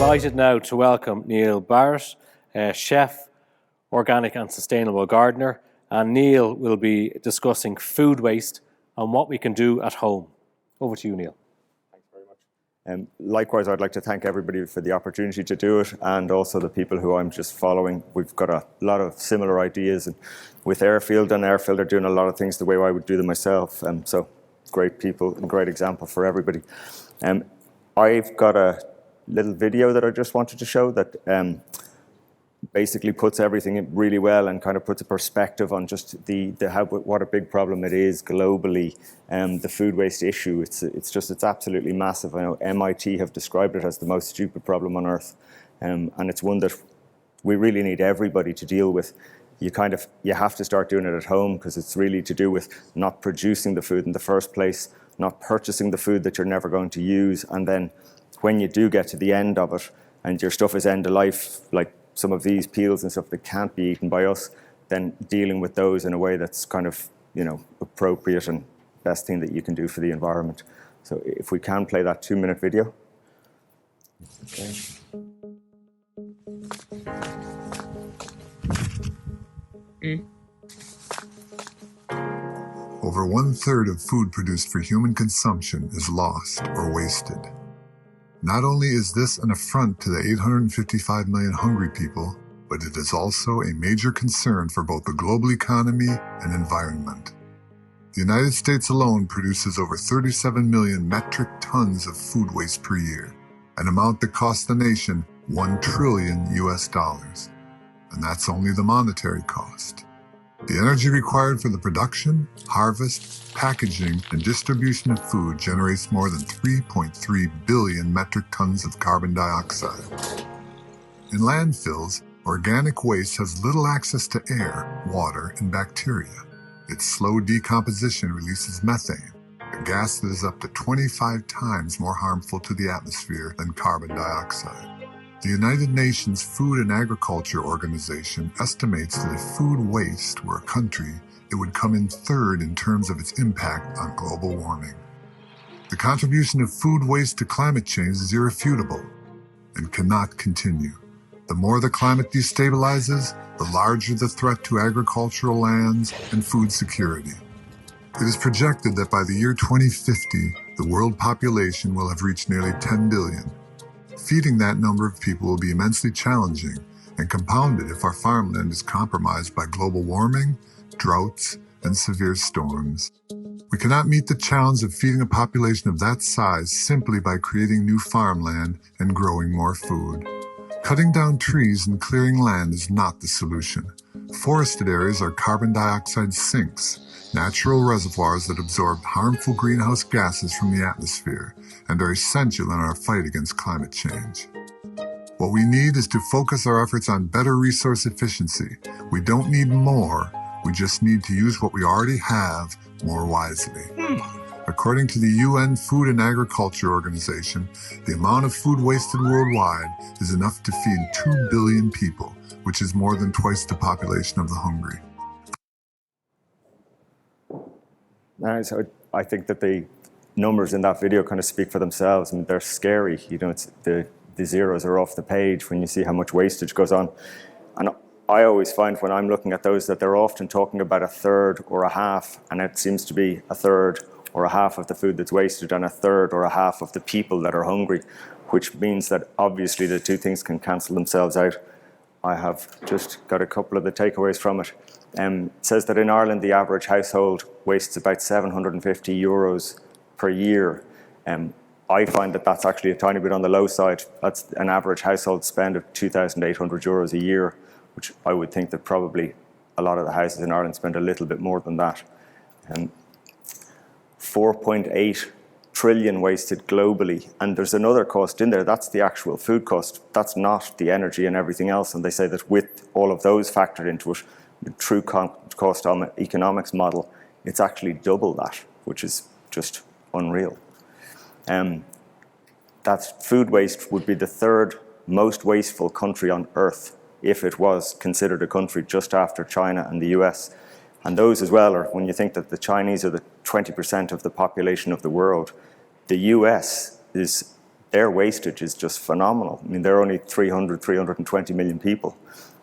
delighted now to welcome Neil Barrett, chef, organic and sustainable gardener. And Neil will be discussing food waste and what we can do at home. Over to you, Neil. Thanks very much. Likewise, I'd like to thank everybody for the opportunity to do it, and also the people who I'm just following. We've got a lot of similar ideas, and with Airfield are doing a lot of things the way I would do them myself. So great people and great example for everybody. I've got a little video that I just wanted to show that basically puts everything in really well and kind of puts a perspective on just what a big problem it is globally, the food waste issue. It's absolutely massive. I know MIT have described it as the most stupid problem on earth, and it's one that we really need everybody to deal with. You have to start doing it at home, because it's really to do with not producing the food in the first place, not purchasing the food that you're never going to use, and then when you do get to the end of it and your stuff is end of life, like some of these peels and stuff that can't be eaten by us, then dealing with those in a way that's kind of, appropriate and best thing that you can do for the environment. So if we can play that 2-minute video. Okay. Over 1/3 of food produced for human consumption is lost or wasted. Not only is this an affront to the 855 million hungry people, but it is also a major concern for both the global economy and environment. The United States alone produces over 37 million metric tons of food waste per year, an amount that costs the nation $1 trillion. And that's only the monetary cost. The energy required for the production, harvest, packaging, and distribution of food generates more than 3.3 billion metric tons of carbon dioxide. In landfills, organic waste has little access to air, water, and bacteria. Its slow decomposition releases methane, a gas that is up to 25 times more harmful to the atmosphere than carbon dioxide. The United Nations Food and Agriculture Organization estimates that if food waste were a country, it would come in third in terms of its impact on global warming. The contribution of food waste to climate change is irrefutable and cannot continue. The more the climate destabilizes, the larger the threat to agricultural lands and food security. It is projected that by the year 2050, the world population will have reached nearly 10 billion. Feeding that number of people will be immensely challenging and compounded if our farmland is compromised by global warming, droughts, and severe storms. We cannot meet the challenge of feeding a population of that size simply by creating new farmland and growing more food. Cutting down trees and clearing land is not the solution. Forested areas are carbon dioxide sinks, natural reservoirs that absorb harmful greenhouse gases from the atmosphere and are essential in our fight against climate change. What we need is to focus our efforts on better resource efficiency. We don't need more, we just need to use what we already have more wisely. According to the UN Food and Agriculture Organization, the amount of food wasted worldwide is enough to feed 2 billion people, which is more than twice the population of the hungry. So I think that the numbers in that video kind of speak for themselves. I mean, they're scary. It's the zeros are off the page when you see how much wastage goes on. And I always find when I'm looking at those that they're often talking about a third or a half, and it seems to be a third or a half of the food that's wasted and a third or a half of the people that are hungry, which means that obviously the two things can cancel themselves out. I have just got a couple of the takeaways from it. It says that in Ireland, the average household wastes about 750 euros per year. I find that that's actually a tiny bit on the low side. That's an average household spend of 2,800 euros a year, which I would think that probably a lot of the houses in Ireland spend a little bit more than that. 4.8 trillion wasted globally, and there's another cost in there. That's the actual food cost. That's not the energy and everything else. And they say that with all of those factored into it, the true cost economics model, it's actually double that, which is just unreal. That food waste would be the third most wasteful country on earth if it was considered a country, just after China and the US. And those as well are, when you think that the Chinese are the 20% of the population of the world, the US is their wastage is just phenomenal. I mean, they're only 320 million people.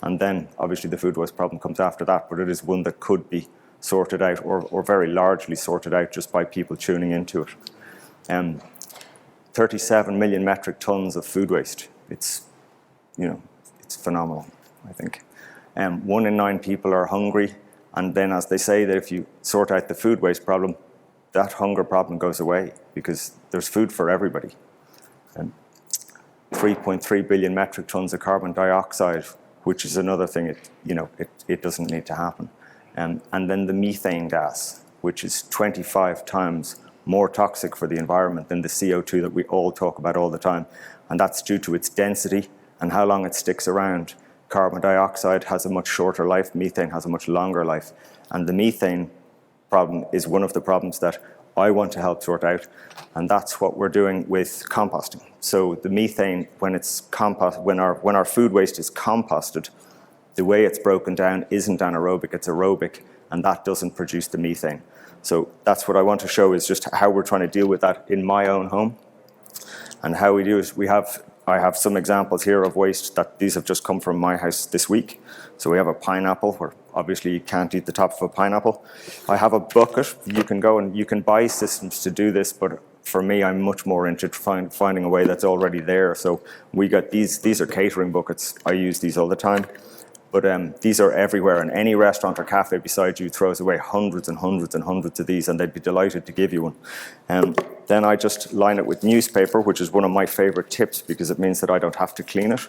And then obviously the food waste problem comes after that, but it is one that could be sorted out or very largely sorted out just by people tuning into it. 37 million metric tons of food waste. It's phenomenal, I think. 1 in 9 people are hungry. And then, as they say, that if you sort out the food waste problem, that hunger problem goes away because there's food for everybody. 3.3 billion metric tons of carbon dioxide, which is another thing. It doesn't need to happen. And then the methane gas, which is 25 times more toxic for the environment than the CO2 that we all talk about all the time. And that's due to its density and how long it sticks around. Carbon dioxide has a much shorter life, methane has a much longer life. And the methane problem is one of the problems that I want to help sort out, and that's what we're doing with composting. So the methane, when our food waste is composted, the way it's broken down isn't anaerobic, it's aerobic, and that doesn't produce the methane. So that's what I want to show, is just how we're trying to deal with that in my own home. And how we do is I have some examples here of waste that these have just come from my house this week. So we have a pineapple, where obviously you can't eat the top of a pineapple. I have a bucket. You can go and you can buy systems to do this, but for me, I'm much more into finding a way that's already there. So we got these are catering buckets. I use these all the time. But these are everywhere, and any restaurant or cafe beside you throws away hundreds and hundreds and hundreds of these, and they'd be delighted to give you one. Then I just line it with newspaper, which is one of my favorite tips because it means that I don't have to clean it.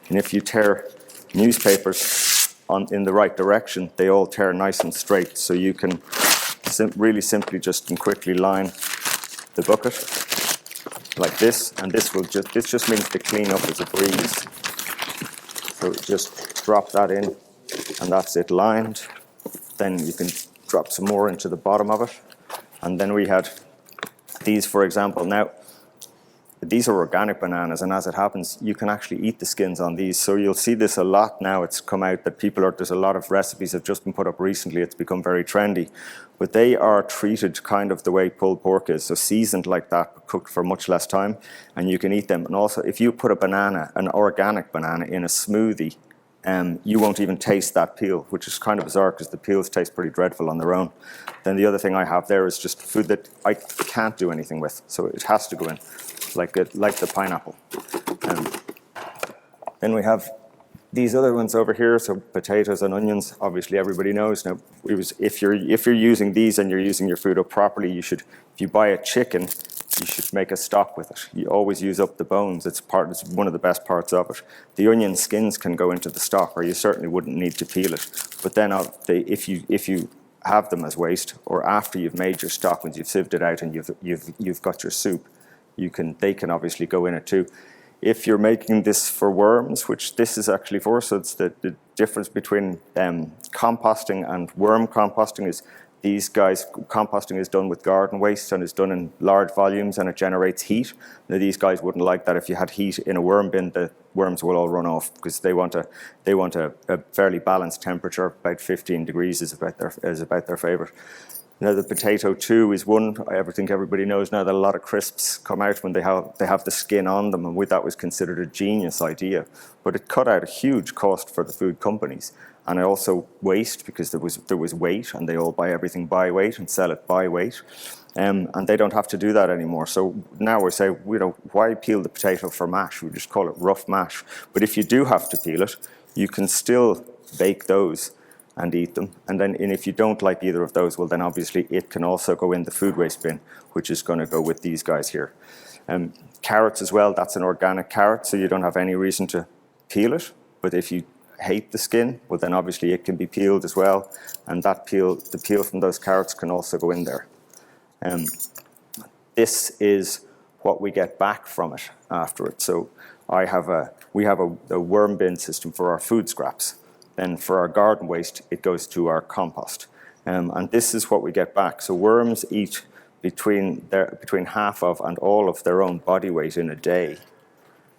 And if you tear newspapers in the right direction, they all tear nice and straight. So you can really simply just and quickly line the bucket like this, and this just means the cleanup is a breeze. So just drop that in, and that's it lined. Then you can drop some more into the bottom of it. And then we had these, for example. Now, these are organic bananas, and as it happens, you can actually eat the skins on these. So you'll see this a lot now. It's come out that there's a lot of recipes have just been put up recently. It's become very trendy. But they are treated kind of the way pulled pork is, so seasoned like that, but cooked for much less time, and you can eat them. And also, if you put an organic banana in a smoothie, you won't even taste that peel, which is kind of bizarre because the peels taste pretty dreadful on their own. Then the other thing I have there is just food that I can't do anything with, so it has to go in, like the pineapple. Then we have these other ones over here, so potatoes and onions. Obviously, everybody knows now. If you're using these and you're using your food up properly, if you buy a chicken, you should make a stock with it. You always use up the bones. It's one of the best parts of it. The onion skins can go into the stock, or you certainly wouldn't need to peel it. But then if you have them as waste, or after you've made your stock, once you've sieved it out and you've got your soup, they can obviously go in it too. If you're making this for worms, which this is actually for, so it's the difference between composting and worm composting is these guys, composting is done with garden waste and is done in large volumes and it generates heat. Now these guys wouldn't like that. If you had heat in a worm bin, the worms will all run off because they want a fairly balanced temperature. About 15 degrees is about their favorite. Now the potato too is one. I think everybody knows now that a lot of crisps come out when they have the skin on them, and that was considered a genius idea. But it cut out a huge cost for the food companies, and also waste because there was weight, and they all buy everything by weight and sell it by weight, and they don't have to do that anymore. So now we say, why peel the potato for mash? We just call it rough mash. But if you do have to peel it, you can still bake those and eat them. And if you don't like either of those, well then obviously it can also go in the food waste bin, which is going to go with these guys here. Carrots as well, that's an organic carrot, so you don't have any reason to peel it. But if you hate the skin, well then obviously it can be peeled as well. And the peel from those carrots can also go in there. This is what we get back from it after it. So we have a worm bin system for our food scraps. Then for our garden waste, it goes to our compost. And this is what we get back. So worms eat between half of and all of their own body weight in a day.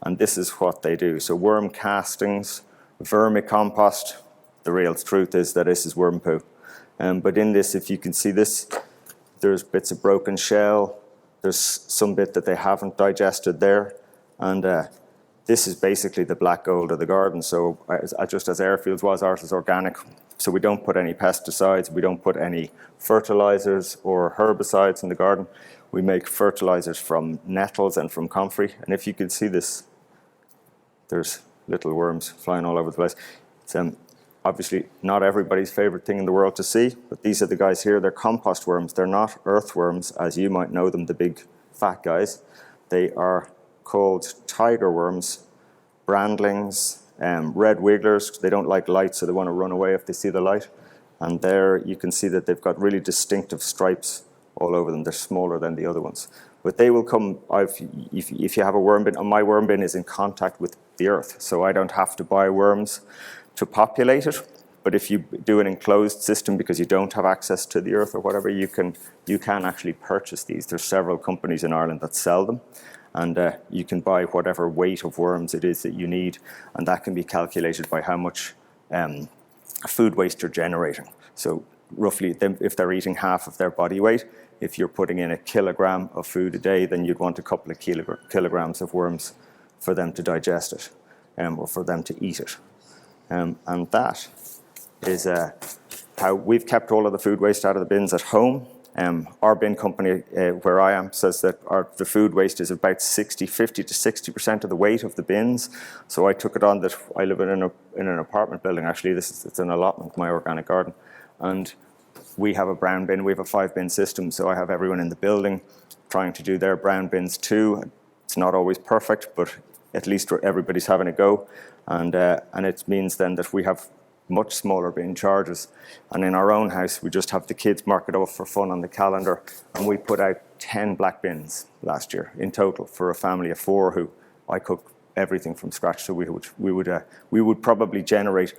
And this is what they do. So worm castings, vermicompost, the real truth is that this is worm poo. But in this, if you can see this, there's bits of broken shell, There's some bit that they haven't digested there. And this is basically the black gold of the garden. So just as Airfields was, ours is organic. So we don't put any pesticides, we don't put any fertilizers or herbicides in the garden. We make fertilizers from nettles and from comfrey. And if you can see this, there's little worms flying all over the place. It's obviously not everybody's favorite thing in the world to see, but these are the guys here. They're compost worms. They're not earthworms, as you might know them, the big fat guys. They are called tiger worms, brandlings, red wigglers. They don't like light, so they want to run away if they see the light. And there you can see that they've got really distinctive stripes all over them. They're smaller than the other ones. But they will come, if you have a worm bin, and my worm bin is in contact with the earth, so I don't have to buy worms to populate it. But if you do an enclosed system because you don't have access to the earth or whatever, you can actually purchase these. There's several companies in Ireland that sell them. And you can buy whatever weight of worms it is that you need, and that can be calculated by how much food waste you're generating. So roughly, if they're eating half of their body weight, if you're putting in 1 kilogram of food a day, then you'd want a couple of kilograms of worms for them to digest it, or for them to eat it. And that is how we've kept all of the food waste out of the bins at home. Our bin company, where I am, says that the food waste is about 50 to 60% of the weight of the bins. So I took it on that I live in an apartment building. Actually, it's an allotment, my organic garden, and we have a brown bin. We have a 5-bin system, so I have everyone in the building trying to do their brown bins too. It's not always perfect, but at least everybody's having a go, and it means then that we have much smaller bin charges. And in our own house, we just have the kids mark it off for fun on the calendar, and we put out 10 black bins last year in total for a family of 4 who I cook everything from scratch. So we would probably generate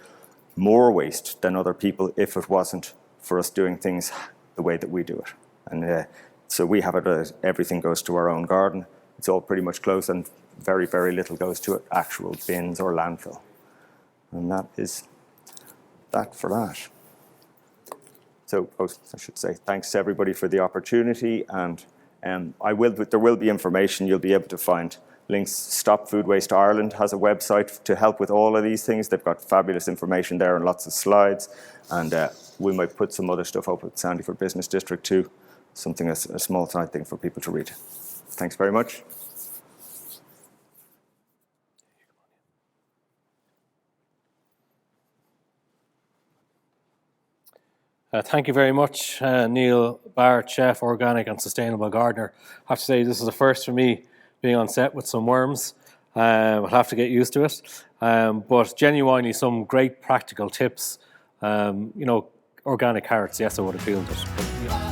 more waste than other people if it wasn't for us doing things the way that we do it. And so we have it as everything goes to our own garden. It's all pretty much closed, and very, very little goes to actual bins or landfill. And that is that for that. So I should say thanks to everybody for the opportunity, and there will be information. You'll be able to find links. Stop Food Waste Ireland has a website to help with all of these things. They've got fabulous information there and lots of slides, and we might put some other stuff up at Sandyford Business District too, a small side thing for people to read. Thanks very much. Thank you very much, Neil Barrett, chef, organic and sustainable gardener. I have to say this is a first for me, being on set with some worms. I'll have to get used to it. But genuinely some great practical tips. Organic carrots, yes, I would have peeled it. But,